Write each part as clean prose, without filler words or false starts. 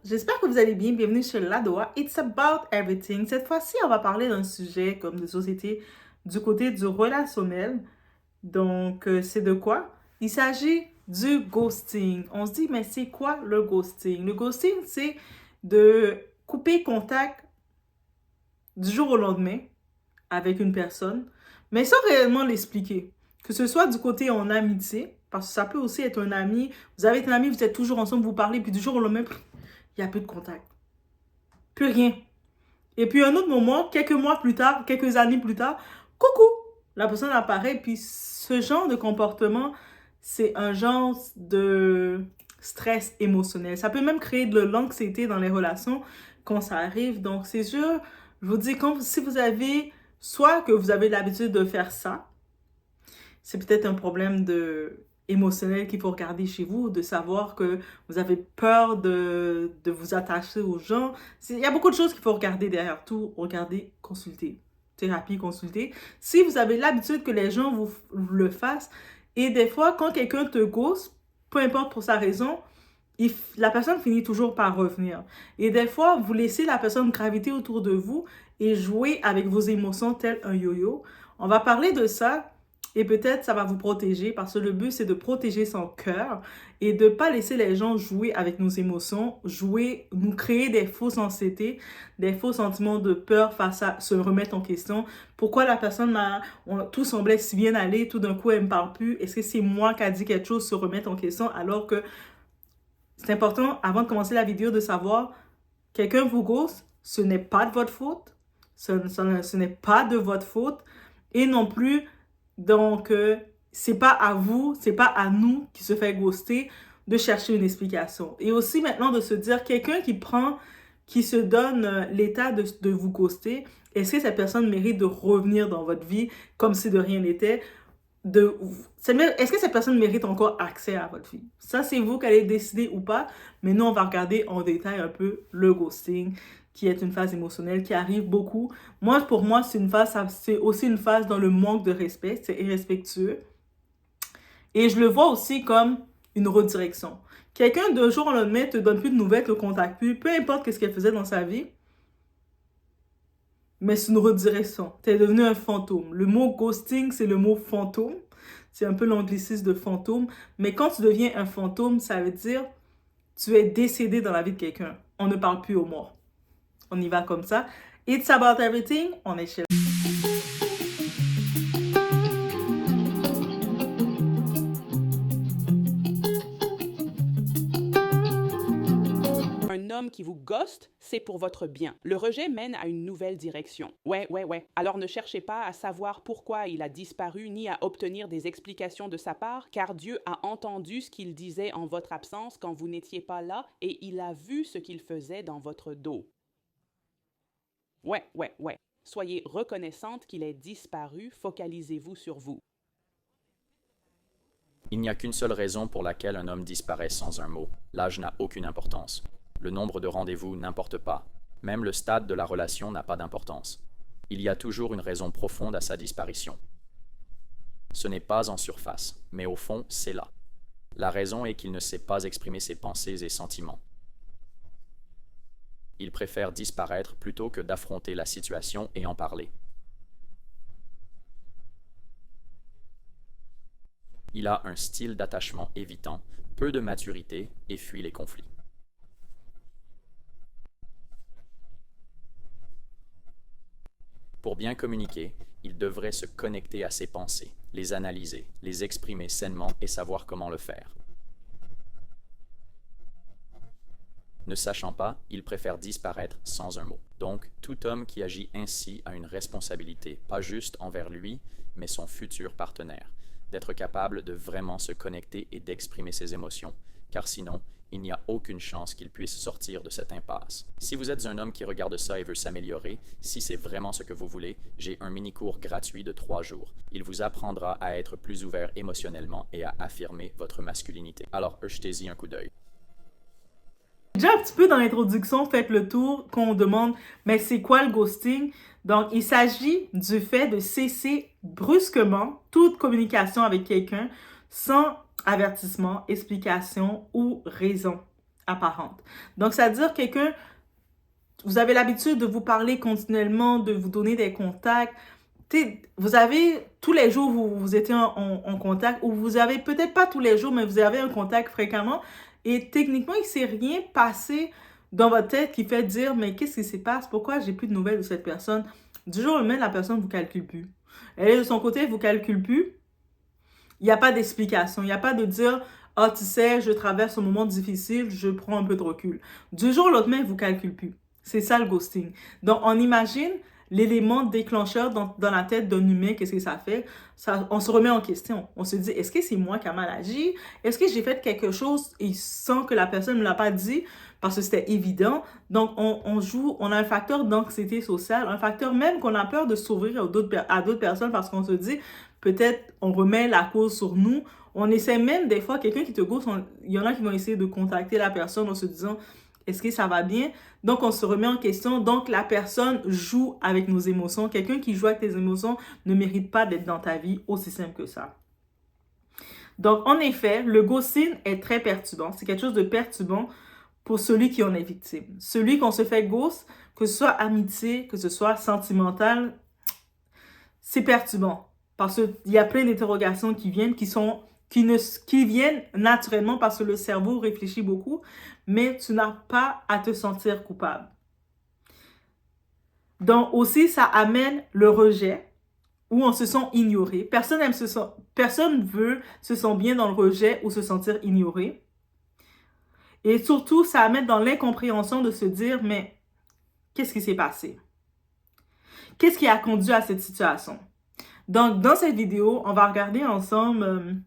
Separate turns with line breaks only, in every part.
J'espère que vous allez bien. Bienvenue sur Ladoa. It's about everything. Cette fois-ci, on va parler d'un sujet comme de société du côté du relationnel. Donc, c'est de quoi? Il s'agit du ghosting. On se dit, mais c'est quoi le ghosting? Le ghosting, c'est de couper contact du jour au lendemain avec une personne, mais sans réellement l'expliquer. Que ce soit du côté en amitié, parce que ça peut aussi être un ami. Vous avez un ami, vous êtes toujours ensemble, vous parlez, puis du jour au lendemain, il n'y a plus de contact. Plus rien. Et puis un autre moment, quelques mois plus tard, quelques années plus tard, coucou, la personne apparaît. Puis ce genre de comportement, c'est un genre de stress émotionnel. Ça peut même créer de l'anxiété dans les relations quand ça arrive. Donc c'est sûr, je vous dis, si vous avez, soit que vous avez l'habitude de faire ça, c'est peut-être un problème émotionnel qu'il faut regarder chez vous, de savoir que vous avez peur de vous attacher aux gens. Il y a beaucoup de choses qu'il faut regarder derrière tout. Regarder, consulter. Thérapie, consulter. Si vous avez l'habitude que les gens vous le fassent, et des fois, quand quelqu'un te ghost, peu importe pour sa raison, la personne finit toujours par revenir. Et des fois, vous laissez la personne graviter autour de vous et jouer avec vos émotions tel un yo-yo. On va parler de ça et peut-être ça va vous protéger parce que le but, c'est de protéger son cœur et de ne pas laisser les gens jouer avec nos émotions, nous créer des fausses anxiétés, des faux sentiments de peur face à se remettre en question. Pourquoi la personne tout semblait si bien aller, tout d'un coup, elle ne me parle plus. Est-ce que c'est moi qui a dit quelque chose, se remettre en question alors que c'est important, avant de commencer la vidéo, de savoir, quelqu'un vous ghost, ce n'est pas de votre faute. Ce n'est pas de votre faute. Et non plus, donc, c'est pas à vous, c'est pas à nous qui se fait ghoster de chercher une explication. Et aussi maintenant de se dire, quelqu'un qui se donne l'état de vous ghoster, est-ce que cette personne mérite de revenir dans votre vie comme si de rien n'était? Est-ce que cette personne mérite encore accès à votre vie? Ça, c'est vous qui allez décider ou pas, mais nous, on va regarder en détail un peu le ghosting, qui est une phase émotionnelle qui arrive beaucoup. Pour moi, c'est aussi une phase dans le manque de respect, c'est irrespectueux. Et je le vois aussi comme une redirection. Quelqu'un, d'un jour au lendemain, te donne plus de nouvelles, te contacte plus, peu importe ce qu'elle faisait dans sa vie, mais c'est une redirection. Tu es devenu un fantôme. Le mot ghosting, c'est le mot fantôme. C'est un peu l'anglicisme de fantôme. Mais quand tu deviens un fantôme, ça veut dire tu es décédé dans la vie de quelqu'un. On ne parle plus aux morts. On y va comme ça. It's about everything. On est chez
Un homme qui vous ghoste, c'est pour votre bien. Le rejet mène à une nouvelle direction. Ouais. Alors ne cherchez pas à savoir pourquoi il a disparu ni à obtenir des explications de sa part, car Dieu a entendu ce qu'il disait en votre absence quand vous n'étiez pas là et il a vu ce qu'il faisait dans votre dos. Ouais. Soyez reconnaissante qu'il ait disparu, focalisez-vous sur vous.
Il n'y a qu'une seule raison pour laquelle un homme disparaît sans un mot. L'âge n'a aucune importance. Le nombre de rendez-vous n'importe pas. Même le stade de la relation n'a pas d'importance. Il y a toujours une raison profonde à sa disparition. Ce n'est pas en surface, mais au fond, c'est là. La raison est qu'il ne sait pas exprimer ses pensées et sentiments. Il préfère disparaître plutôt que d'affronter la situation et en parler. Il a un style d'attachement évitant, peu de maturité et fuit les conflits. Pour bien communiquer, il devrait se connecter à ses pensées, les analyser, les exprimer sainement et savoir comment le faire. Ne sachant pas, il préfère disparaître sans un mot. Donc, tout homme qui agit ainsi a une responsabilité, pas juste envers lui, mais son futur partenaire, d'être capable de vraiment se connecter et d'exprimer ses émotions, car sinon, il n'y a aucune chance qu'il puisse sortir de cette impasse. Si vous êtes un homme qui regarde ça et veut s'améliorer, si c'est vraiment ce que vous voulez, j'ai un mini-cours gratuit de 3 jours. Il vous apprendra à être plus ouvert émotionnellement et à affirmer votre masculinité. Alors, jetez-y un coup d'œil.
déjà un petit peu dans l'introduction, faites le tour qu'on demande, mais c'est quoi le ghosting? Donc, il s'agit du fait de cesser brusquement toute communication avec quelqu'un sans avertissement, explication ou raison. apparente. Donc, c'est-à-dire quelqu'un, vous avez l'habitude de vous parler continuellement, de vous donner des contacts. Vous avez, tous les jours, vous étiez en contact, ou vous avez, peut-être pas tous les jours, mais vous avez un contact fréquemment, et techniquement, il ne s'est rien passé dans votre tête qui fait dire, mais qu'est-ce qui se passe? Pourquoi j'ai plus de nouvelles de cette personne? Du jour au lendemain, la personne ne vous calcule plus. Elle est de son côté, elle ne vous calcule plus. Il n'y a pas d'explication. Il n'y a pas de dire, ah, tu sais, je traverse un moment difficile, je prends un peu de recul. Du jour au lendemain, elle ne vous calcule plus. C'est ça le ghosting. Donc, on imagine l'élément déclencheur dans la tête d'un humain, qu'est-ce que ça fait? On se remet en question. On se dit, est-ce que c'est moi qui a mal agi? Est-ce que j'ai fait quelque chose et sans que la personne ne me l'a pas dit? Parce que c'était évident. Donc, on a un facteur d'anxiété sociale, un facteur même qu'on a peur de s'ouvrir à d'autres personnes parce qu'on se dit, peut-être on remet la cause sur nous. On essaie même des fois, quelqu'un qui te ghost, il y en a qui vont essayer de contacter la personne en se disant, est-ce que ça va bien? Donc, on se remet en question. Donc, la personne joue avec nos émotions. Quelqu'un qui joue avec tes émotions ne mérite pas d'être dans ta vie, aussi simple que ça. Donc, en effet, le ghosting est très perturbant. C'est quelque chose de perturbant pour celui qui en est victime. Celui qu'on se fait ghost, que ce soit amitié, que ce soit sentimental, c'est perturbant. Parce qu'il y a plein d'interrogations qui viennent, qui viennent naturellement parce que le cerveau réfléchit beaucoup, mais tu n'as pas à te sentir coupable. Donc aussi, ça amène le rejet, où on se sent ignoré. Personne veut se sentir bien dans le rejet ou se sentir ignoré. Et surtout, ça amène dans l'incompréhension de se dire, mais qu'est-ce qui s'est passé? Qu'est-ce qui a conduit à cette situation? Donc, dans cette vidéo, on va regarder ensemble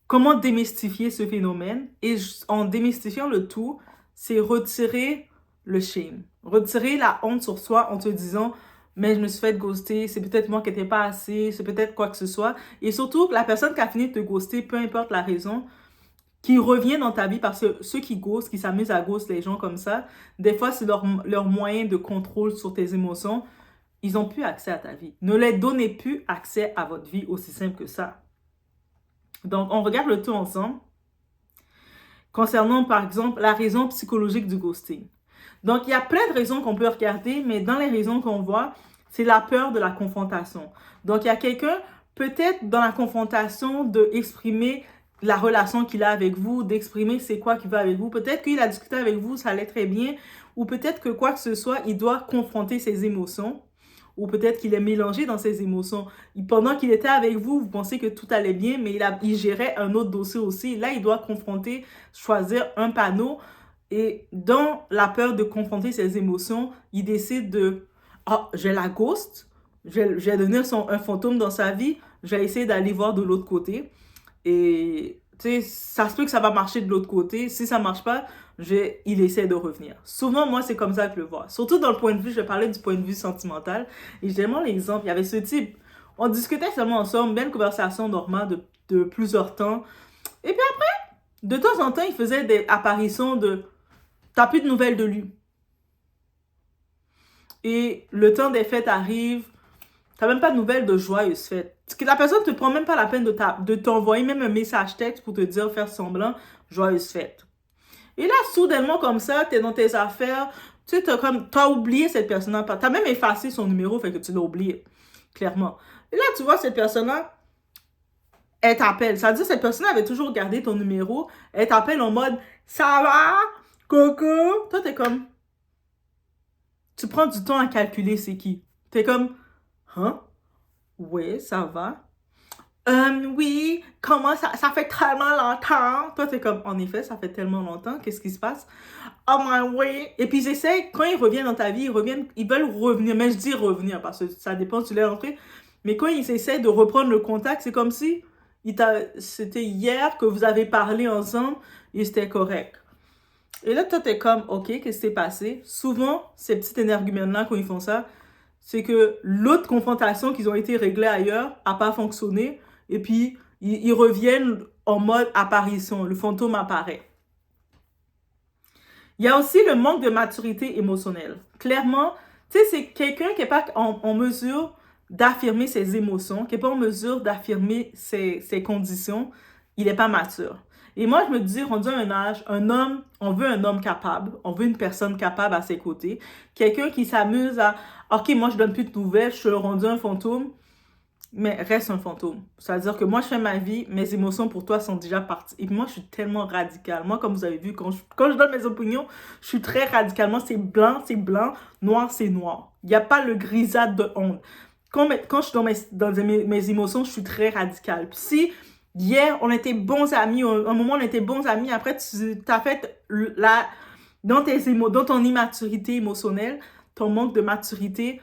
comment démystifier ce phénomène. Et en démystifiant le tout, c'est retirer le shame. Retirer la honte sur soi en te disant, mais je me suis fait ghoster, c'est peut-être moi qui n'étais pas assez, c'est peut-être quoi que ce soit. Et surtout, la personne qui a fini de te ghoster, peu importe la raison, qui revient dans ta vie, parce que ceux qui ghostent, qui s'amusent à ghoster les gens comme ça, des fois, c'est leur moyen de contrôle sur tes émotions. Ils n'ont plus accès à ta vie. Ne leur donnez plus accès à votre vie, aussi simple que ça. Donc, on regarde le tout ensemble. Concernant, par exemple, la raison psychologique du ghosting. Donc, il y a plein de raisons qu'on peut regarder, mais dans les raisons qu'on voit, c'est la peur de la confrontation. Donc, il y a quelqu'un, peut-être dans la confrontation, d'exprimer la relation qu'il a avec vous, d'exprimer c'est quoi qu'il veut avec vous. Peut-être qu'il a discuté avec vous, ça allait très bien, ou peut-être que quoi que ce soit, il doit confronter ses émotions, ou peut-être qu'il est mélangé dans ses émotions. Pendant qu'il était avec vous, vous pensez que tout allait bien, mais il gérait un autre dossier aussi. Là, il doit confronter, choisir un panneau, et dans la peur de confronter ses émotions, il décide de « Ah, je vais la ghost, je vais devenir un fantôme dans sa vie, je vais essayer d'aller voir de l'autre côté. » Et tu sais, ça se peut que ça va marcher de l'autre côté. Si ça ne marche pas, il essaie de revenir. Souvent, moi, c'est comme ça que je le vois. Surtout dans le point de vue, je parlais du point de vue sentimental. Et j'ai tellement l'exemple, il y avait ce type. On discutait seulement ensemble, belle conversation normale de plusieurs temps. Et puis après, de temps en temps, il faisait des apparitions de « T'as plus de nouvelles de lui. » Et le temps des fêtes arrive, t'as même pas de nouvelles de joyeuses fêtes. La personne ne te prend même pas la peine de t'envoyer même un message texte pour te dire, faire semblant, joyeuse fête. Et là, soudainement, comme ça, t'es dans tes affaires, tu sais, t'as oublié cette personne-là, t'as même effacé son numéro, fait que tu l'as oublié, clairement. Et là, tu vois, cette personne-là, elle t'appelle. Ça veut dire que cette personne avait toujours gardé ton numéro, elle t'appelle en mode, ça va, coco? Toi, t'es comme, tu prends du temps à calculer c'est qui. T'es comme, hein? Oui, ça va. Oui, comment ça fait tellement longtemps. Toi, t'es comme, en effet, ça fait tellement longtemps. Qu'est-ce qui se passe? Oh my oui. Et puis, j'essaie, quand ils reviennent dans ta vie, ils veulent revenir. Mais je dis revenir parce que ça dépend si tu l'es rentré. Mais quand ils essaient de reprendre le contact, c'est comme si c'était hier que vous avez parlé ensemble et c'était correct. Et là, toi, t'es comme, OK, qu'est-ce qui s'est passé? Souvent, ces petits énergumènes-là, quand ils font ça, c'est que l'autre confrontation qu'ils ont été réglées ailleurs n'a pas fonctionné. Et puis, ils reviennent en mode apparition. Le fantôme apparaît. Il y a aussi le manque de maturité émotionnelle. Clairement, tu sais, c'est quelqu'un qui n'est pas en mesure d'affirmer ses émotions, qui n'est pas en mesure d'affirmer ses conditions. Il n'est pas mature. Et moi, je me dis, rendu à un âge, un homme, on veut un homme capable, on veut une personne capable à ses côtés, quelqu'un qui s'amuse à, ok, moi je donne plus de nouvelles, je suis rendu un fantôme, mais reste un fantôme. C'est-à-dire que moi, je fais ma vie, mes émotions pour toi sont déjà parties. Et puis moi, je suis tellement radicale. Moi, comme vous avez vu, quand je donne mes opinions, je suis très radicale. Moi, c'est blanc, noir, c'est noir. Il n'y a pas le grisade de honte. Quand je suis dans mes émotions, je suis très radicale. Puis si hier, on était bons amis, un moment, on était bons amis, après, tu as fait dans ton immaturité émotionnelle, ton manque de maturité,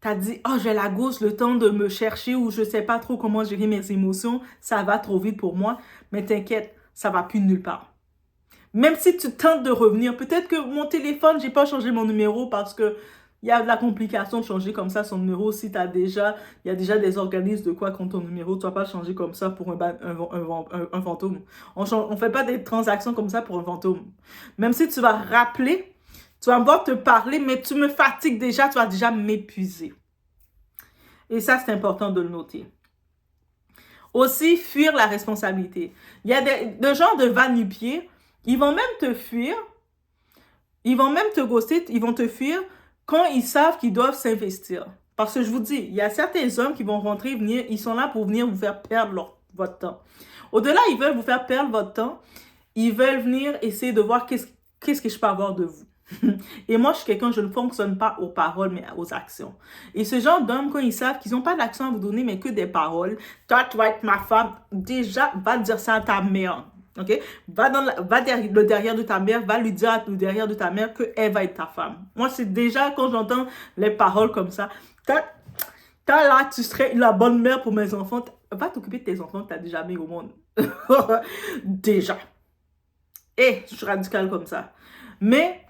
t'as dit, oh, j'ai la gauche, le temps de me chercher ou je sais pas trop comment gérer mes émotions, ça va trop vite pour moi, mais t'inquiète, ça va plus nulle part. Même si tu tentes de revenir, peut-être que mon téléphone, j'ai pas changé mon numéro parce que il y a de la complication de changer comme ça son numéro. Si il y a déjà des organismes de quoi contre ton numéro, tu vas pas changer comme ça pour un fantôme. On fait pas des transactions comme ça pour un fantôme. Même si tu vas rappeler, tu vas voir te parler, mais tu me fatigues déjà, tu vas déjà m'épuiser. Et ça, c'est important de le noter. Aussi, fuir la responsabilité. Il y a des gens de va-nu-pied, ils vont même te fuir, ils vont même te ghoster, ils vont te fuir quand ils savent qu'ils doivent s'investir. Parce que je vous dis, il y a certains hommes qui vont rentrer, venir, ils sont là pour venir vous faire perdre votre temps. Au-delà, ils veulent vous faire perdre votre temps, ils veulent venir essayer de voir qu'est-ce que je peux avoir de vous. Et moi, je suis quelqu'un, je ne fonctionne pas aux paroles, mais aux actions. Et ce genre d'hommes, quand ils savent qu'ils n'ont pas d'action à vous donner, mais que des paroles, toi, tu vas être ma femme, déjà, va dire ça à ta mère. OK? Va derrière, le derrière de ta mère, va lui dire le derrière de ta mère qu'elle va être ta femme. Moi, c'est déjà quand j'entends les paroles comme ça, là, tu serais la bonne mère pour mes enfants. Va t'occuper de tes enfants que tu as déjà mis au monde. Déjà. Et je suis radicale comme ça. Mais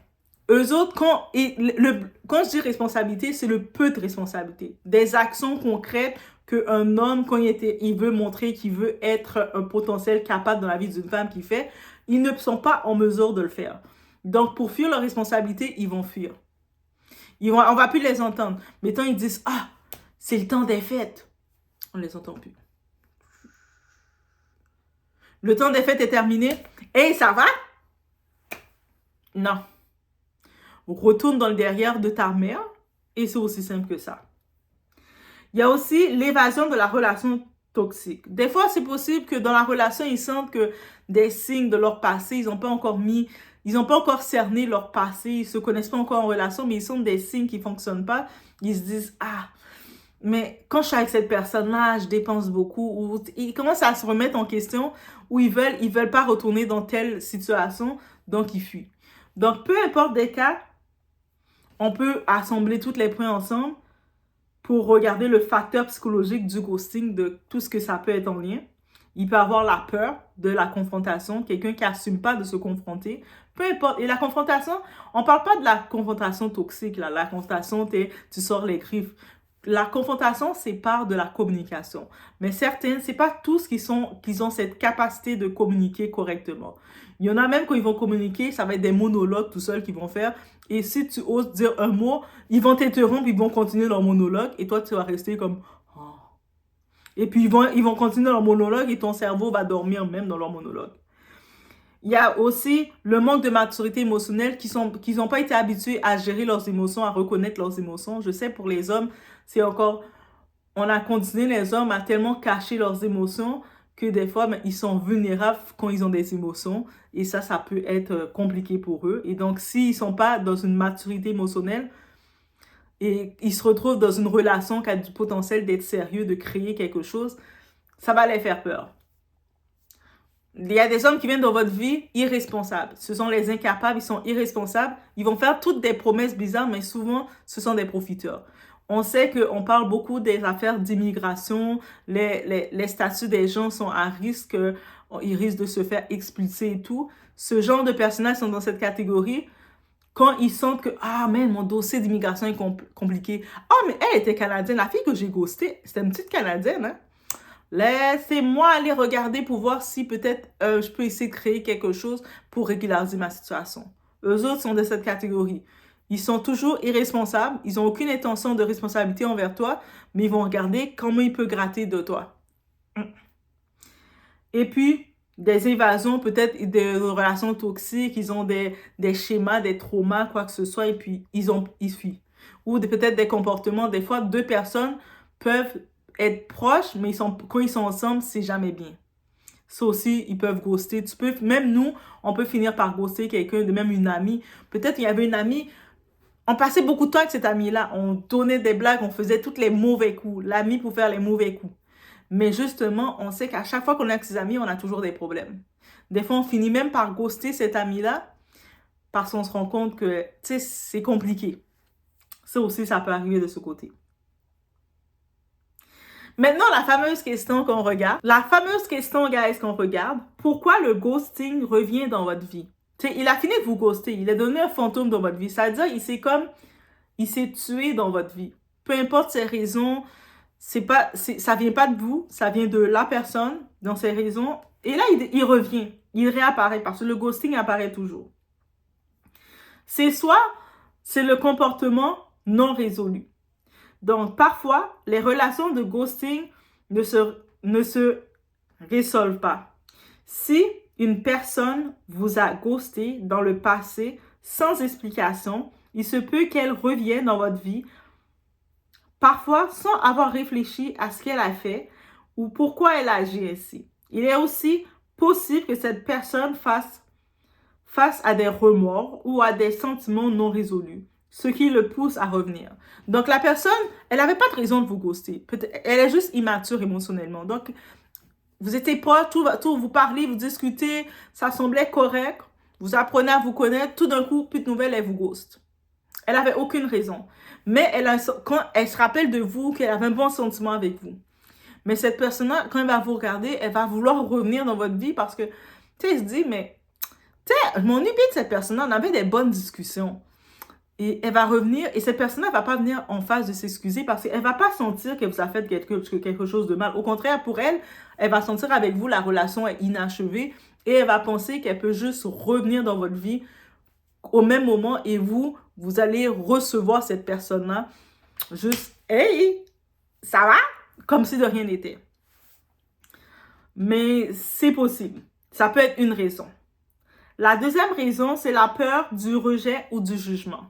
eux autres, quand je dis responsabilité, c'est le peu de responsabilité. Des actions concrètes qu'un homme, quand il veut montrer qu'il veut être un potentiel capable dans la vie d'une femme qu'il fait, ils ne sont pas en mesure de le faire. Donc, pour fuir leur responsabilité, ils vont fuir. On va plus les entendre. Mais quand ils disent, ah, c'est le temps des fêtes, on les entend plus. Le temps des fêtes est terminé. Hey, ça va? Non. Retourne dans le derrière de ta mère et c'est aussi simple que ça. Il y a aussi l'évasion de la relation toxique. Des fois, c'est possible que dans la relation, ils sentent que des signes de leur passé, ils n'ont pas encore cerné leur passé, ils se connaissent pas encore en relation, mais ils sentent des signes qui fonctionnent pas. Ils se disent, ah, mais quand je suis avec cette personne-là, je dépense beaucoup. Ou ils commencent à se remettre en question, ou ils veulent pas retourner dans telle situation, donc ils fuient. Donc, peu importe des cas, on peut assembler tous les points ensemble pour regarder le facteur psychologique du ghosting, de tout ce que ça peut être en lien. Il peut avoir la peur de la confrontation, quelqu'un qui n'assume pas de se confronter. Peu importe. Et la confrontation, on ne parle pas de la confrontation toxique, là. La confrontation, tu sors les griffes. La confrontation, c'est part de la communication. Mais certains, c'est pas tous qui ont cette capacité de communiquer correctement. Il y en a même quand ils vont communiquer, ça va être des monologues tout seuls qu'ils vont faire. Et si tu oses dire un mot, ils vont t'interrompre, ils vont continuer leur monologue et toi, tu vas rester comme... Oh. Et puis, ils vont continuer leur monologue et ton cerveau va dormir même dans leur monologue. Il y a aussi le manque de maturité émotionnelle qu'ils n'ont pas été habitués à gérer leurs émotions, à reconnaître leurs émotions. Je sais, pour les hommes, c'est encore... On a conditionné les hommes à tellement cacher leurs émotions que des fois, ils sont vulnérables quand ils ont des émotions. Et ça peut être compliqué pour eux. Et donc, s'ils ne sont pas dans une maturité émotionnelle et ils se retrouvent dans une relation qui a du potentiel d'être sérieux, de créer quelque chose, ça va les faire peur. Il y a des hommes qui viennent dans votre vie irresponsables. Ce sont les incapables, ils sont irresponsables. Ils vont faire toutes des promesses bizarres, mais souvent, ce sont des profiteurs. On sait qu'on parle beaucoup des affaires d'immigration, les statuts des gens sont à risque, ils risquent de se faire expulser et tout. Ce genre de personnages sont dans cette catégorie quand ils sentent que « Ah, mais mon dossier d'immigration est compliqué. Ah, mais elle était canadienne. La fille que j'ai ghostée, c'était une petite canadienne. Hein? Laissez-moi aller regarder pour voir si peut-être je peux essayer de créer quelque chose pour régulariser ma situation. » Eux autres sont de cette catégorie. Ils sont toujours irresponsables. Ils n'ont aucune intention de responsabilité envers toi, mais ils vont regarder comment ils peuvent gratter de toi. Et puis, des évasions, peut-être des relations toxiques, ils ont des schémas, des traumas, quoi que ce soit, et puis ils fuient. Ou peut-être des comportements, des fois, deux personnes peuvent être proches, mais quand ils sont ensemble, c'est jamais bien. Ça aussi, ils peuvent ghoster. Même nous, on peut finir par ghoster quelqu'un, même une amie. Peut-être il y avait une amie, on passait beaucoup de temps avec cette amie-là, on donnait des blagues, on faisait tous les mauvais coups, l'ami pour faire les mauvais coups. Mais justement, on sait qu'à chaque fois qu'on est avec ses amis, on a toujours des problèmes. Des fois, on finit même par ghoster cet ami-là parce qu'on se rend compte que, tu sais, c'est compliqué. Ça aussi, ça peut arriver de ce côté. Maintenant, la fameuse question qu'on regarde. La fameuse question, guys, qu'on regarde. Pourquoi le ghosting revient dans votre vie? Tu sais, il a fini de vous ghoster. Il est devenu un fantôme dans votre vie. C'est-à-dire, il s'est tué dans votre vie. Peu importe ses raisons, ça vient pas de vous, ça vient de la personne, dans ses raisons. Et là, il revient, il réapparaît, parce que le ghosting apparaît toujours. C'est le comportement non résolu. Donc, parfois, les relations de ghosting ne se résolvent pas. Si une personne vous a ghosté dans le passé sans explication, il se peut qu'elle revienne dans votre vie parfois sans avoir réfléchi à ce qu'elle a fait ou pourquoi elle agit ainsi. Il est aussi possible que cette personne fasse face à des remords ou à des sentiments non résolus, ce qui le pousse à revenir. Donc la personne, elle n'avait pas de raison de vous ghoster. Elle est juste immature émotionnellement. Donc vous étiez proche, vous parlez, vous discutez, ça semblait correct, vous apprenez à vous connaître, tout d'un coup, plus de nouvelles, elle vous ghost. Elle n'avait aucune raison. Mais quand elle se rappelle de vous, qu'elle avait un bon sentiment avec vous. Mais cette personne-là, quand elle va vous regarder, elle va vouloir revenir dans votre vie parce que, tu sais, elle se dit, mais, tu sais, je m'ennuie bien de cette personne-là, on avait des bonnes discussions. Et elle va revenir, et cette personne-là ne va pas venir en face de s'excuser parce qu'elle ne va pas sentir qu'elle vous a fait quelque chose de mal. Au contraire, pour elle, elle va sentir avec vous la relation est inachevée et elle va penser qu'elle peut juste revenir dans votre vie au même moment et vous allez recevoir cette personne-là juste « Hey, ça va? » Comme si de rien n'était. Mais c'est possible. Ça peut être une raison. La deuxième raison, c'est la peur du rejet ou du jugement.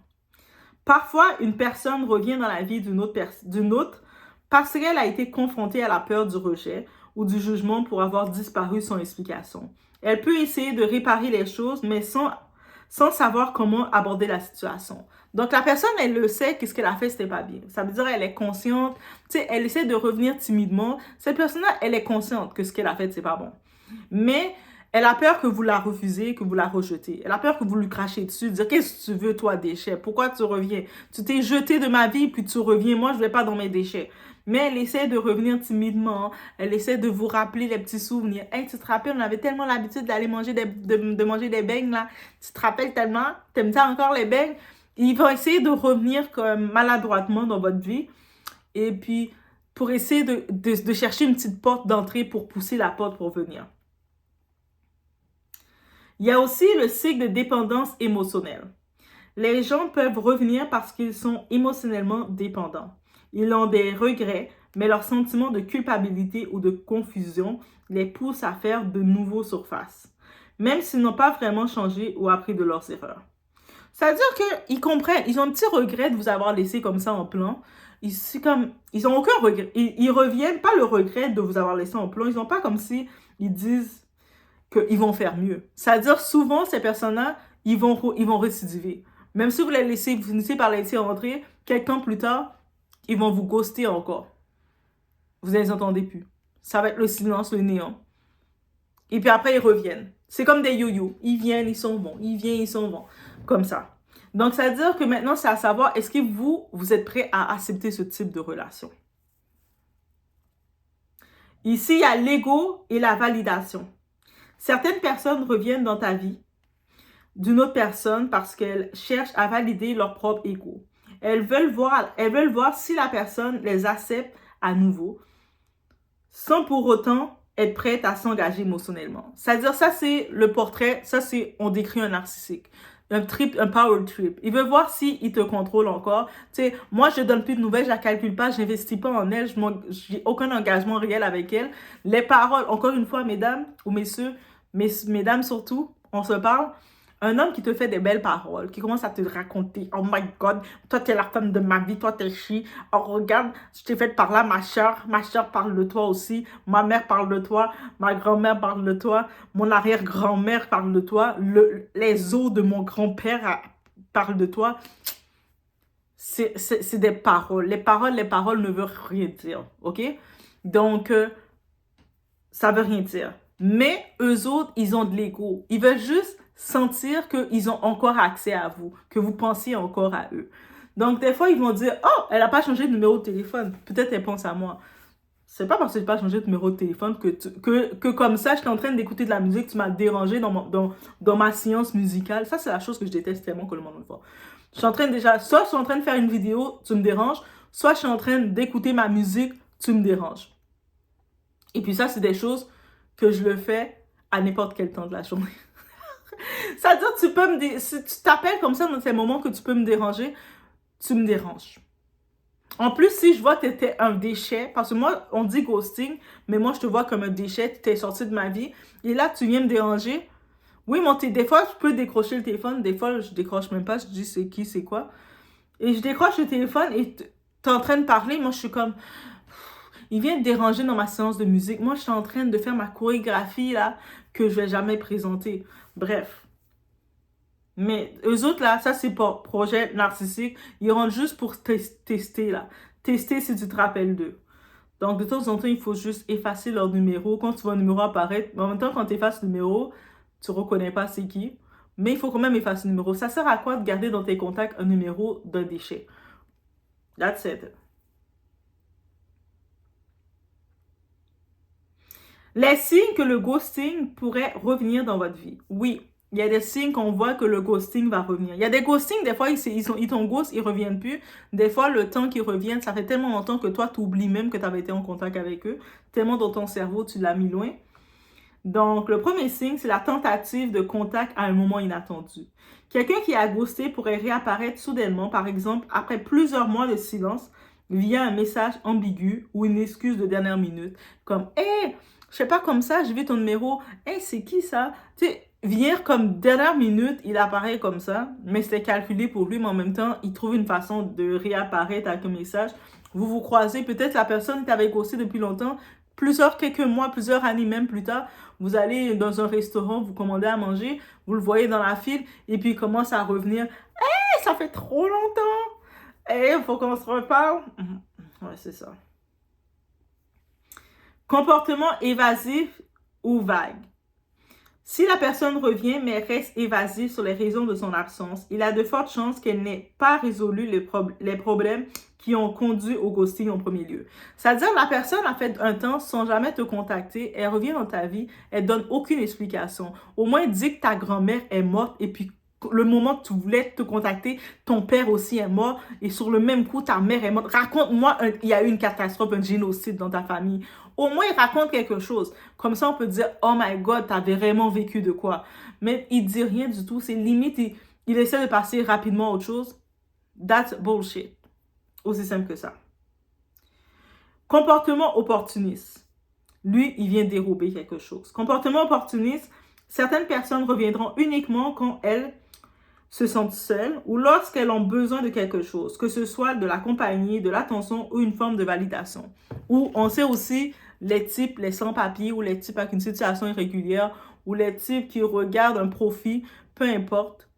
Parfois, une personne revient dans la vie d'une autre parce qu'elle a été confrontée à la peur du rejet ou du jugement pour avoir disparu sans explication. Elle peut essayer de réparer les choses, mais sans savoir comment aborder la situation. Donc, la personne, elle le sait que ce qu'elle a fait, c'était pas bien. Ça veut dire qu'elle est consciente, tu sais, elle essaie de revenir timidement. Cette personne-là, elle est consciente que ce qu'elle a fait, c'est pas bon. Mais elle a peur que vous la refusez, que vous la rejetez. Elle a peur que vous lui crachez dessus, dire « Qu'est-ce que tu veux, toi, déchet? Pourquoi tu reviens? Tu t'es jeté de ma vie, puis tu reviens. Moi, je vais pas dans mes déchets. » Mais elle essaie de revenir timidement. Elle essaie de vous rappeler les petits souvenirs. « Hey, tu te rappelles, on avait tellement l'habitude d'aller manger de manger des beignes, là. Tu te rappelles tellement? T'aimes ça encore, les beignes? » Ils vont essayer de revenir comme maladroitement dans votre vie. Et puis, pour essayer de chercher une petite porte d'entrée pour pousser la porte pour venir. Il y a aussi le cycle de dépendance émotionnelle. Les gens peuvent revenir parce qu'ils sont émotionnellement dépendants. Ils ont des regrets, mais leur sentiment de culpabilité ou de confusion les pousse à faire de nouveaux surfaces, même s'ils n'ont pas vraiment changé ou appris de leurs erreurs. C'est-à-dire qu'ils comprennent, ils ont un petit regret de vous avoir laissé comme ça en plan. Ils n'ont aucun regret. Ils reviennent, pas le regret de vous avoir laissé en plan. Ils n'ont pas comme si ils disent qu'ils vont faire mieux. C'est-à-dire, souvent, ces personnes-là, ils vont récidiver. Même si vous finissez par les laisser rentrer, quelques temps plus tard, ils vont vous ghoster encore. Vous ne les entendez plus. Ça va être le silence, le néant. Et puis après, ils reviennent. C'est comme des yo-yo. Ils viennent, ils s'en vont. Ils viennent, ils s'en vont. Comme ça. Donc, ça veut dire que maintenant, c'est à savoir, est-ce que vous êtes prêt à accepter ce type de relation? Ici, il y a l'ego et la validation. Certaines personnes reviennent dans ta vie d'une autre personne parce qu'elles cherchent à valider leur propre ego. Elles veulent voir si la personne les accepte à nouveau, sans pour autant être prête à s'engager émotionnellement. C'est-à-dire, ça c'est le portrait, on décrit un narcissique. Un power trip. Il veut voir s'il te contrôle encore. Tu sais, moi, je donne plus de nouvelles, je la calcule pas, je n'investis pas en elle, j'ai aucun engagement réel avec elle. Les paroles, encore une fois, mesdames ou messieurs, mesdames surtout, on se parle. Un homme qui te fait des belles paroles, qui commence à te raconter, oh my God, toi t'es la femme de ma vie, toi t'es chi. Oh regarde, je t'ai fait par là, ma soeur parle de toi aussi, ma mère parle de toi, ma grand-mère parle de toi, mon arrière-grand-mère parle de toi, les os de mon grand-père parlent de toi. C'est des paroles. Les paroles ne veulent rien dire, ok? Donc, ça veut rien dire. Mais eux autres, ils ont de l'ego. Ils veulent juste sentir qu'ils ont encore accès à vous, que vous pensiez encore à eux. Donc, des fois, ils vont dire, oh, elle n'a pas changé de numéro de téléphone. Peut-être elle pense à moi. C'est pas parce que je n'ai pas changé de numéro de téléphone que comme ça, j'étais en train d'écouter de la musique, tu m'as dérangé dans ma séance musicale. Ça, c'est la chose que je déteste tellement que le monde me voit. Je suis en train soit je suis en train de faire une vidéo, tu me déranges, soit je suis en train d'écouter ma musique, tu me déranges. Et puis ça, c'est des choses que je le fais à n'importe quel temps de la journée. C'est-à-dire, si tu t'appelles comme ça dans ces moments que tu peux me déranger, tu me déranges. En plus, si je vois que tu étais un déchet, parce que moi, on dit ghosting, mais moi, je te vois comme un déchet, tu es sorti de ma vie, et là, tu viens me déranger. Oui, des fois, je peux décrocher le téléphone, des fois, je décroche même pas, je dis c'est qui, c'est quoi. Et je décroche le téléphone et tu es en train de parler, moi, je suis comme... Il vient te déranger dans ma séance de musique. Moi, je suis en train de faire ma chorégraphie, là, que je vais jamais présenter. Bref. Mais eux autres, là, ça, c'est pas projet narcissique. Ils rentrent juste pour tester, là. Tester si tu te rappelles d'eux. Donc, de temps en temps, il faut juste effacer leur numéro. Quand tu vois un numéro apparaître, en même temps, quand tu effaces le numéro, tu reconnais pas c'est qui. Mais il faut quand même effacer le numéro. Ça sert à quoi de garder dans tes contacts un numéro d'un déchet? That's it. Les signes que le ghosting pourrait revenir dans votre vie. Oui, il y a des signes qu'on voit que le ghosting va revenir. Il y a des ghostings, des fois, ils t'ont ghost, ils reviennent plus. Des fois, le temps qu'ils reviennent, ça fait tellement longtemps que toi, tu oublies même que tu avais été en contact avec eux. Tellement dans ton cerveau, tu l'as mis loin. Donc, le premier signe, c'est la tentative de contact à un moment inattendu. Quelqu'un qui a ghosté pourrait réapparaître soudainement, par exemple, après plusieurs mois de silence, via un message ambigu ou une excuse de dernière minute, comme « Hey, je sais pas comme ça, j'ai vu ton numéro. Hey, c'est qui ça? » Tu sais, venir comme dernière minute, il apparaît comme ça, mais c'était calculé pour lui, mais en même temps, il trouve une façon de réapparaître avec un message. Vous vous croisez, peut-être la personne t'avait ghosté depuis longtemps, quelques mois, plusieurs années même plus tard, vous allez dans un restaurant, vous commandez à manger, vous le voyez dans la file, et puis il commence à revenir. Hey, ça fait trop longtemps! Hey, il faut qu'on se reparle. Ouais, c'est ça. Comportement évasif ou vague. Si la personne revient mais reste évasive sur les raisons de son absence, il a de fortes chances qu'elle n'ait pas résolu les problèmes qui ont conduit au ghosting en premier lieu. C'est-à-dire, la personne a fait un temps sans jamais te contacter, elle revient dans ta vie, elle donne aucune explication. Au moins, dis que ta grand-mère est morte et puis le moment que tu voulais te contacter, ton père aussi est mort et sur le même coup, ta mère est morte. Raconte-moi, il y a eu une catastrophe, un génocide dans ta famille. Au moins, il raconte quelque chose. Comme ça, on peut dire, oh my God, t'avais vraiment vécu de quoi. Mais il dit rien du tout. C'est limite, il essaie de passer rapidement à autre chose. That's bullshit. Aussi simple que ça. Comportement opportuniste. Lui, il vient dérober quelque chose. Comportement opportuniste, certaines personnes reviendront uniquement quand elles se sentent seules ou lorsqu'elles ont besoin de quelque chose, que ce soit de la compagnie, de l'attention ou une forme de validation. Ou on sait aussi les types, les sans-papiers ou les types avec une situation irrégulière ou les types qui regardent un profit, peu importe.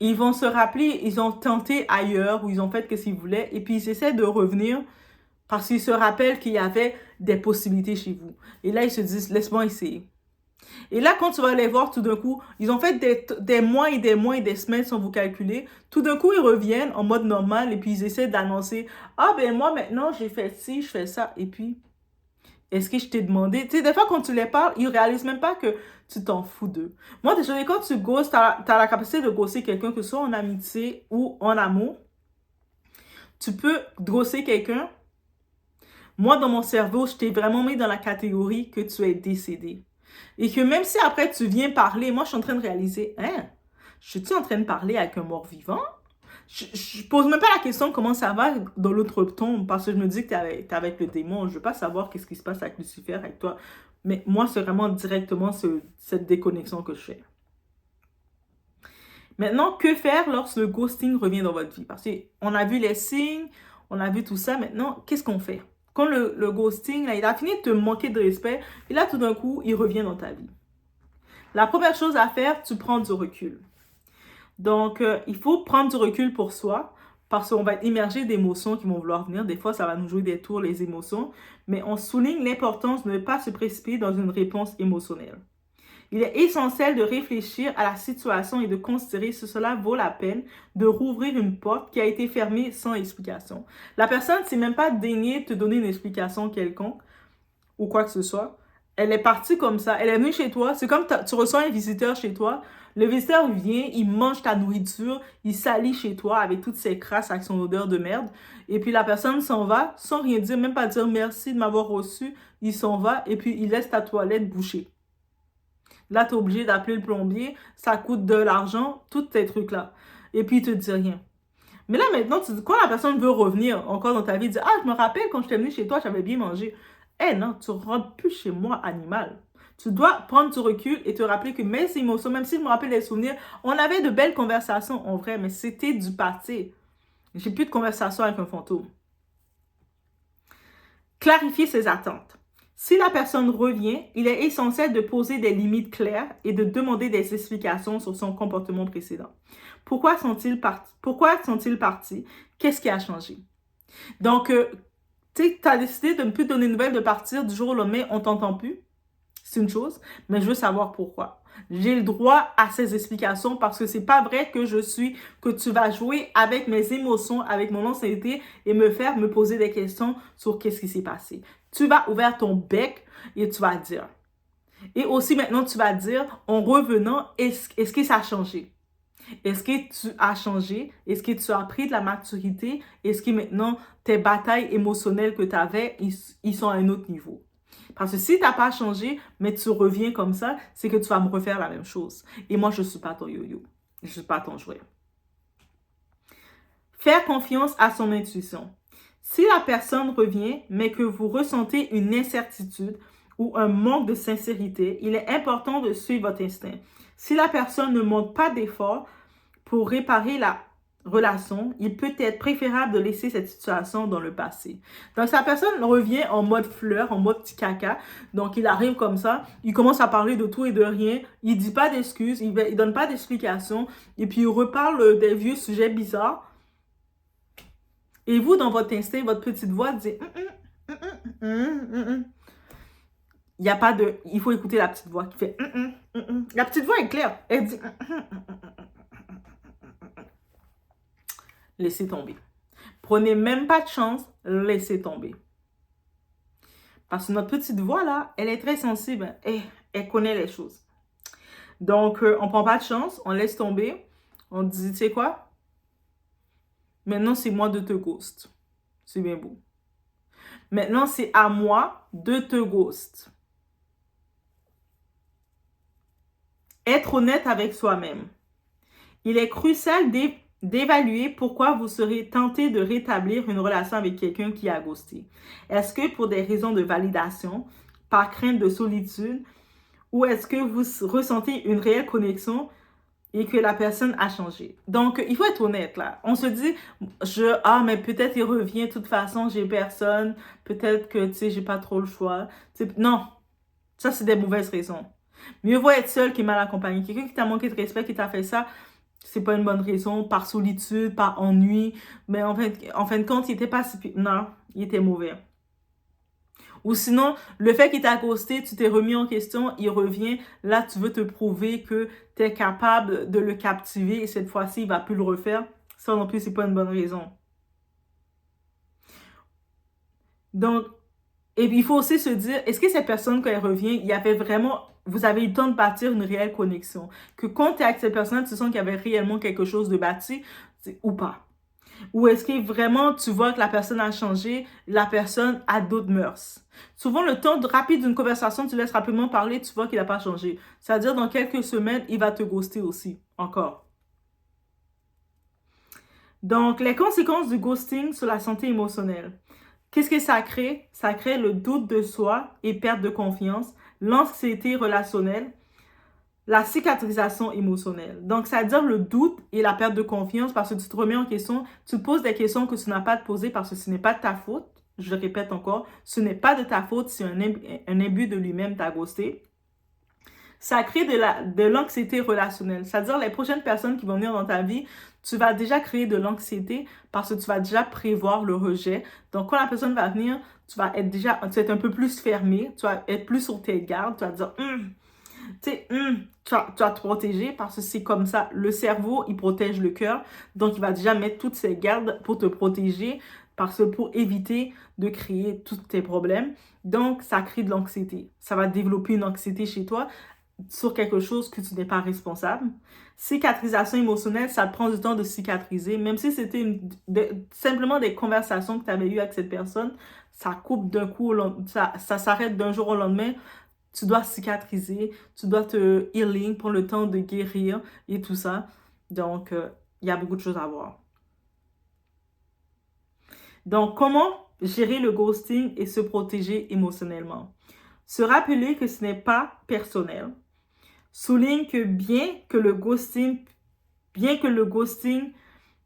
Ils vont se rappeler, ils ont tenté ailleurs ou ils ont fait ce qu'ils voulaient et puis ils essaient de revenir parce qu'ils se rappellent qu'il y avait des possibilités chez vous. Et là, ils se disent, laisse-moi essayer. Et là, quand tu vas les voir, tout d'un coup, ils ont fait des mois et des semaines sans vous calculer. Tout d'un coup, ils reviennent en mode normal et puis ils essaient d'annoncer, ah ben moi maintenant, j'ai fait ci, je fais ça. Et puis, est-ce que je t'ai demandé? Tu sais, des fois, quand tu les parles, ils réalisent même pas que tu t'en fous d'eux. Moi, déjà, quand tu ghostes, t'as la capacité de ghoster quelqu'un, que ce soit en amitié ou en amour. Tu peux ghoster quelqu'un. Moi, dans mon cerveau, je t'ai vraiment mis dans la catégorie que tu es décédé. Et que même si après tu viens parler, moi je suis en train de réaliser, hein, je suis en train de parler avec un mort-vivant? Je pose même pas la question comment ça va dans l'autre tombe parce que je me dis que t'es avec le démon. Je veux pas savoir qu'est-ce qui se passe avec Lucifer, avec toi. Mais moi, c'est vraiment directement cette déconnexion que je fais. Maintenant, que faire lorsque le ghosting revient dans votre vie? Parce qu'on a vu les signes, on a vu tout ça. Maintenant, qu'est-ce qu'on fait? Quand le ghosting, là, il a fini de te manquer de respect, et là, tout d'un coup, il revient dans ta vie. La première chose à faire, tu prends du recul. Donc, il faut prendre du recul pour soi, parce qu'on va être immergé d'émotions qui vont vouloir venir. Des fois, ça va nous jouer des tours, les émotions. Mais on souligne l'importance de ne pas se précipiter dans une réponse émotionnelle. Il est essentiel de réfléchir à la situation et de considérer si cela vaut la peine de rouvrir une porte qui a été fermée sans explication. La personne ne s'est même pas daignée te donner une explication quelconque ou quoi que ce soit. Elle est partie comme ça. Elle est venue chez toi. C'est comme tu reçois un visiteur chez toi. Le visiteur vient, il mange ta nourriture, il salit chez toi avec toutes ses crasses, avec son odeur de merde. Et puis la personne s'en va sans rien dire, même pas dire merci de m'avoir reçu. Il s'en va et puis il laisse ta toilette bouchée. Là, tu es obligé d'appeler le plombier. Ça coûte de l'argent, tous ces trucs-là. Et puis, il te dit rien. Mais là, maintenant, quand la personne veut revenir encore dans ta vie, dire « Ah, je me rappelle quand je t'ai venu chez toi, j'avais bien mangé. » Eh non, tu ne rentres plus chez moi, animal. Tu dois prendre du recul et te rappeler que mes émotions, même si je me rappelle des souvenirs, on avait de belles conversations en vrai, mais c'était du passé. J'ai plus de conversation avec un fantôme. Clarifier ses attentes. Si la personne revient, il est essentiel de poser des limites claires et de demander des explications sur son comportement précédent. Pourquoi sont-ils partis? Qu'est-ce qui a changé? Donc, tu as décidé de ne plus donner de nouvelles, de partir du jour au lendemain, on t'entend plus. C'est une chose, mais je veux savoir pourquoi. J'ai le droit à ces explications parce que c'est pas vrai que tu vas jouer avec mes émotions, avec mon ancienneté et me poser des questions sur qu'est-ce qui s'est passé. Tu vas ouvrir ton bec et tu vas dire. Et aussi maintenant, tu vas dire, en revenant, est-ce que ça a changé? Est-ce que tu as changé? Est-ce que tu as pris de la maturité? Est-ce que maintenant, tes batailles émotionnelles que tu avais, ils sont à un autre niveau? Parce que si tu n'as pas changé, mais tu reviens comme ça, c'est que tu vas me refaire la même chose. Et moi, je ne suis pas ton yo-yo. Je ne suis pas ton jouet. Faire confiance à son intuition. Si la personne revient, mais que vous ressentez une incertitude ou un manque de sincérité, il est important de suivre votre instinct. Si la personne ne montre pas d'effort pour réparer la relation, il peut être préférable de laisser cette situation dans le passé. Donc, sa personne revient en mode fleur, en mode petit caca. Donc, il arrive comme ça, il commence à parler de tout et de rien, il dit pas d'excuses, il donne pas d'explications, et puis il reparle des vieux sujets bizarres. Et vous, dans votre instinct, votre petite voix dit il y a pas de... Il faut écouter la petite voix qui fait La petite voix est claire. Elle dit laissez tomber. Prenez même pas de chance, laissez tomber. Parce que notre petite voix, là, elle est très sensible. Elle connaît les choses. Donc, on prend pas de chance, on laisse tomber. On dit, tu sais quoi? Maintenant, c'est moi de te ghost. C'est bien beau. Maintenant, c'est à moi de te ghost. Être honnête avec soi-même. Il est crucial d'évaluer pourquoi vous serez tenté de rétablir une relation avec quelqu'un qui a ghosté. Est-ce que pour des raisons de validation, par crainte de solitude, ou est-ce que vous ressentez une réelle connexion et que la personne a changé? Donc, il faut être honnête, là. On se dit, mais peut-être il revient, de toute façon, j'ai personne, peut-être que, tu sais, j'ai pas trop le choix. Non, ça, c'est des mauvaises raisons. Mieux vaut être seul que mal accompagné. Quelqu'un qui t'a manqué de respect, qui t'a fait ça, c'est pas une bonne raison, par solitude, par ennui, mais en fin de compte, il était pas si... Non, il était mauvais. Ou sinon, le fait qu'il t'a ghosté, tu t'es remis en question, il revient, là, tu veux te prouver que tu es capable de le captiver et cette fois-ci, il va plus le refaire. Ça non plus, c'est pas une bonne raison. Donc, et puis, il faut aussi se dire, est-ce que cette personne, quand elle revient, il y avait vraiment... Vous avez eu le temps de bâtir une réelle connexion. Que quand tu es avec cette personne, tu sens qu'il y avait réellement quelque chose de bâti ou pas. Ou est-ce que vraiment tu vois que la personne a changé, la personne a d'autres mœurs. Souvent, le temps rapide d'une conversation, tu laisses rapidement parler, tu vois qu'il n'a pas changé. C'est-à-dire, dans quelques semaines, il va te ghoster aussi, encore. Donc, les conséquences du ghosting sur la santé émotionnelle. Qu'est-ce que ça crée? Ça crée le doute de soi et perte de confiance, l'anxiété relationnelle, la cicatrisation émotionnelle. Donc, c'est-à-dire le doute et la perte de confiance parce que tu te remets en question, tu te poses des questions que tu n'as pas à te poser parce que ce n'est pas de ta faute. Je le répète encore, ce n'est pas de ta faute si un imbu de lui-même t'a ghosté. Ça crée de l'anxiété relationnelle. C'est-à-dire les prochaines personnes qui vont venir dans ta vie, tu vas déjà créer de l'anxiété parce que tu vas déjà prévoir le rejet. Donc, quand la personne va venir, tu vas être un peu plus fermé, tu vas être plus sur tes gardes, tu vas dire, tu vas te protéger parce que c'est comme ça. Le cerveau, il protège le cœur. Donc, il va déjà mettre toutes ses gardes pour te protéger parce que pour éviter de créer tous tes problèmes. Donc, ça crée de l'anxiété. Ça va développer une anxiété chez toi sur quelque chose que tu n'es pas responsable. Cicatrisation émotionnelle, ça te prend du temps de cicatriser. Même si c'était simplement des conversations que tu avais eues avec cette personne, ça coupe d'un coup, ça s'arrête d'un jour au lendemain. Tu dois cicatriser, tu dois te healing, prendre le temps de guérir et tout ça. Donc, il y a beaucoup de choses à voir. Donc, comment gérer le ghosting et se protéger émotionnellement? Se rappeler que ce n'est pas personnel. Souligne que bien que le ghosting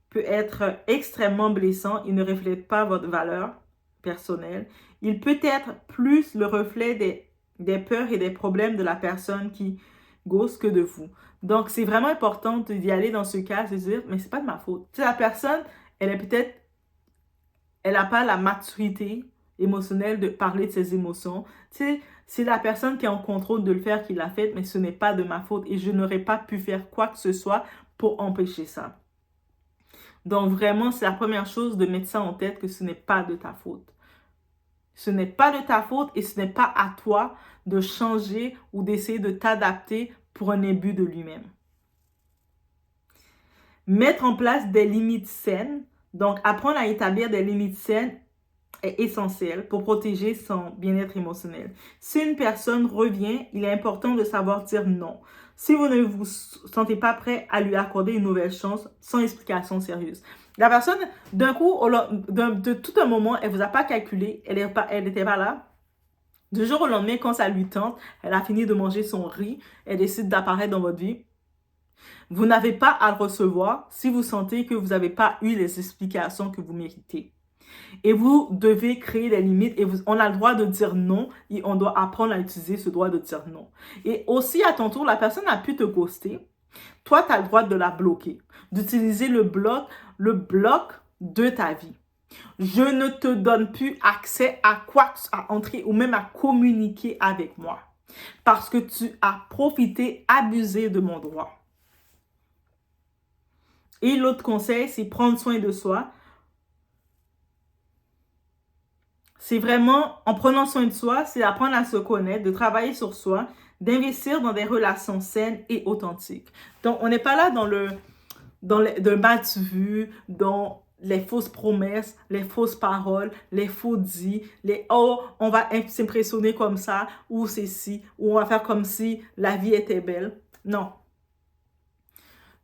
peut être extrêmement blessant, il ne reflète pas votre valeur personnelle. Il peut être plus le reflet des peurs et des problèmes de la personne qui ghost que de vous. Donc, c'est vraiment important d'y aller dans ce cas, de se dire, mais c'est pas de ma faute. Tu sais, la personne, elle n'a pas la maturité émotionnelle de parler de ses émotions. Tu sais, c'est la personne qui est en contrôle de le faire qui l'a fait, mais ce n'est pas de ma faute et je n'aurais pas pu faire quoi que ce soit pour empêcher ça. Donc vraiment, c'est la première chose de mettre ça en tête que ce n'est pas de ta faute. Ce n'est pas de ta faute et ce n'est pas à toi de changer ou d'essayer de t'adapter pour un imbu de lui-même. Mettre en place des limites saines. Donc, apprendre à établir des limites saines est essentiel pour protéger son bien-être émotionnel. Si une personne revient, il est important de savoir dire non. Si vous ne vous sentez pas prêt à lui accorder une nouvelle chance sans explication sérieuse. La personne, d'un coup, de tout un moment, elle ne vous a pas calculé, elle n'était pas là. Du jour au lendemain, quand ça lui tente, elle a fini de manger son riz, elle décide d'apparaître dans votre vie. Vous n'avez pas à le recevoir si vous sentez que vous n'avez pas eu les explications que vous méritez. Et vous devez créer des limites et on a le droit de dire non et on doit apprendre à utiliser ce droit de dire non. Et aussi, à ton tour, la personne a pu te ghoster. Toi, tu as le droit de la bloquer, d'utiliser le bloc de ta vie. Je ne te donne plus accès à entrer ou même à communiquer avec moi parce que tu as profité, abusé de mon droit. Et l'autre conseil, c'est prendre soin de soi. C'est vraiment, en prenant soin de soi, c'est d'apprendre à se connaître, de travailler sur soi, d'investir dans des relations saines et authentiques. Donc, on n'est pas là dans le mal vu, dans les fausses promesses, les fausses paroles, les faux dits, on va s'impressionner comme ça, ou c'est ci, ou on va faire comme si la vie était belle. Non.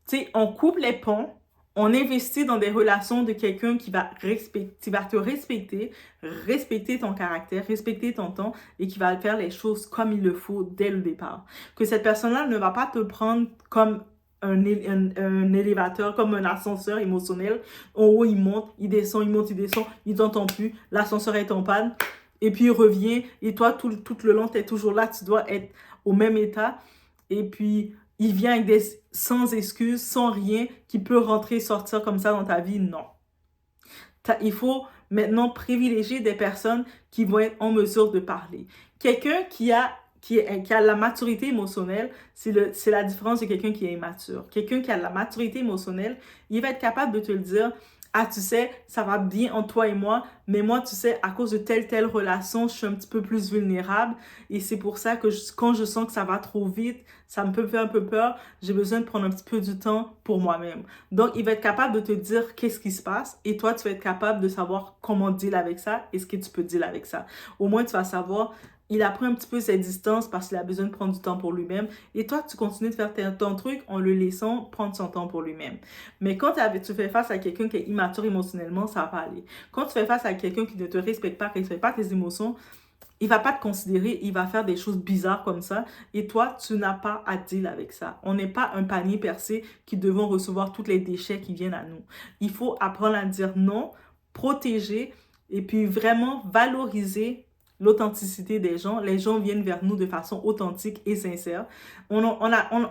Tu sais, on coupe les ponts. On investit dans des relations de quelqu'un qui va te respecter, respecter ton caractère, respecter ton temps et qui va faire les choses comme il le faut dès le départ. Que cette personne-là ne va pas te prendre comme un élévateur, comme un ascenseur émotionnel. En haut, il monte, il descend, il t'entend plus, l'ascenseur est en panne et puis il revient et toi, tout le long, tu es toujours là, tu dois être au même état et puis il vient avec sans excuses, sans rien, qui peut rentrer, sortir comme ça dans ta vie. Non. Il faut maintenant privilégier des personnes qui vont être en mesure de parler. Quelqu'un qui a la maturité émotionnelle, c'est la différence de quelqu'un qui est immature. Quelqu'un qui a la maturité émotionnelle, il va être capable de te le dire. Ah, tu sais, ça va bien entre toi et moi, mais moi, tu sais, à cause de telle relation, je suis un petit peu plus vulnérable et c'est pour ça que quand je sens que ça va trop vite, ça me peut faire un peu peur, j'ai besoin de prendre un petit peu du temps pour moi-même. Donc, il va être capable de te dire qu'est-ce qui se passe et toi, tu vas être capable de savoir comment deal avec ça et ce que tu peux deal avec ça. Au moins, tu vas savoir... Il a pris un petit peu ses distances parce qu'il a besoin de prendre du temps pour lui-même. Et toi, tu continues de faire ton truc en le laissant prendre son temps pour lui-même. Mais quand tu fais face à quelqu'un qui est immature émotionnellement, ça va pas aller. Quand tu fais face à quelqu'un qui ne te respecte pas tes émotions, il va pas te considérer, il va faire des choses bizarres comme ça. Et toi, tu n'as pas à deal avec ça. On n'est pas un panier percé qui devons recevoir tous les déchets qui viennent à nous. Il faut apprendre à dire non, protéger et puis vraiment valoriser l'authenticité des gens. Les gens viennent vers nous de façon authentique et sincère. On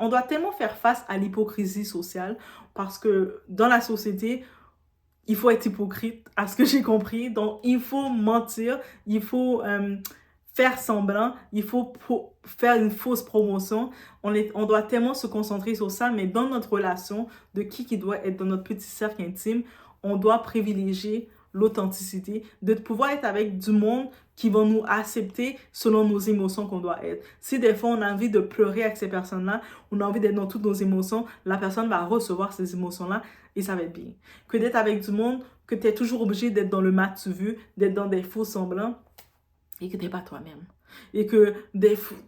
doit tellement faire face à l'hypocrisie sociale parce que dans la société, il faut être hypocrite, à ce que j'ai compris. Donc, il faut mentir, il faut faire semblant, il faut faire une fausse promotion. On doit tellement se concentrer sur ça, mais dans notre relation, de qui doit être dans notre petit cercle intime, on doit privilégier l'authenticité, de pouvoir être avec du monde qui vont nous accepter selon nos émotions qu'on doit être. Si des fois on a envie de pleurer avec ces personnes-là, on a envie d'être dans toutes nos émotions, la personne va recevoir ces émotions-là et ça va être bien. Que d'être avec du monde, que tu es toujours obligé d'être dans le matu vu, d'être dans des faux semblants et que tu n'es pas toi-même. Et que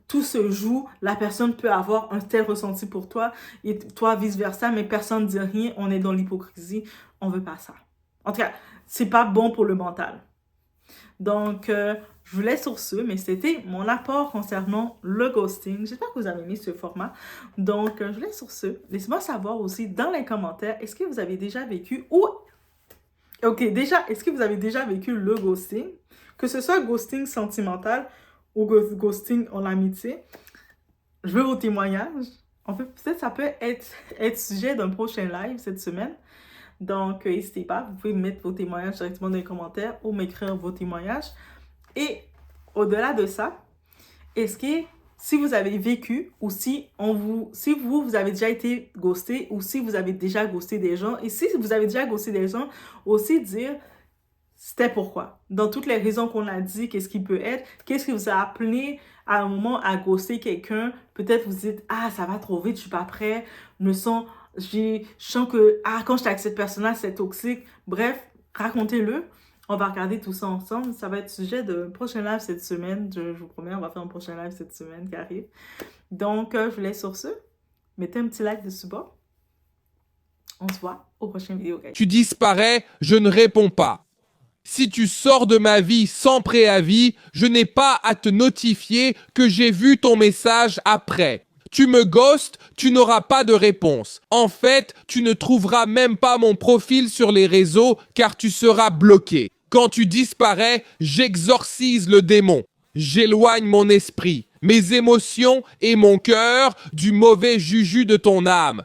tout se joue, la personne peut avoir un tel ressenti pour toi et toi vice-versa, mais personne ne dit rien, on est dans l'hypocrisie, on veut pas ça. En tout cas, c'est pas bon pour le mental. Donc, je vous laisse sur ce, mais c'était mon apport concernant le ghosting. J'espère que vous avez aimé ce format. Donc, je vous laisse sur ce. Laissez-moi savoir aussi dans les commentaires, est-ce que vous avez déjà vécu est-ce que vous avez déjà vécu le ghosting? Que ce soit ghosting sentimental ou ghosting en amitié. Je veux vos témoignages. En fait, peut-être ça peut être sujet d'un prochain live cette semaine. Donc, n'hésitez pas, vous pouvez mettre vos témoignages directement dans les commentaires ou m'écrire vos témoignages. Et au-delà de ça, est-ce que si vous avez vécu ou si vous avez déjà été ghosté ou si vous avez déjà ghosté des gens, et si vous avez déjà ghosté des gens, aussi dire c'était pourquoi. Dans toutes les raisons qu'on a dit, qu'est-ce qui peut être, qu'est-ce qui vous a appelé à un moment à ghoster quelqu'un, peut-être vous dites, ah, ça va trop vite, je suis pas prêt, je sens que, quand j'étais avec cette personne-là, c'est toxique. Bref, racontez-le. On va regarder tout ça ensemble. Ça va être sujet de prochain live cette semaine. Je vous promets, on va faire un prochain live cette semaine qui arrive. Donc, je vous laisse sur ce. Mettez un petit like dessus bas. On se voit au prochain vidéo, guys.
Tu disparais, je ne réponds pas. Si tu sors de ma vie sans préavis, je n'ai pas à te notifier que j'ai vu ton message après. Tu me ghostes, tu n'auras pas de réponse. En fait, tu ne trouveras même pas mon profil sur les réseaux car tu seras bloqué. Quand tu disparais, j'exorcise le démon. J'éloigne mon esprit, mes émotions et mon cœur du mauvais juju de ton âme.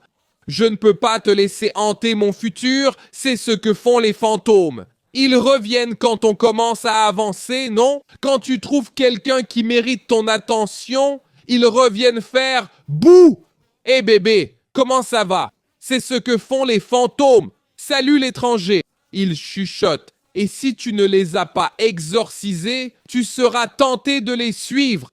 Je ne peux pas te laisser hanter mon futur, c'est ce que font les fantômes. Ils reviennent quand on commence à avancer, non? Quand tu trouves quelqu'un qui mérite ton attention, ils reviennent faire « Bouh !»« Eh bébé, comment ça va ?» C'est ce que font les fantômes. « Salut l'étranger !» Ils chuchotent. Et si tu ne les as pas exorcisés, tu seras tenté de les suivre.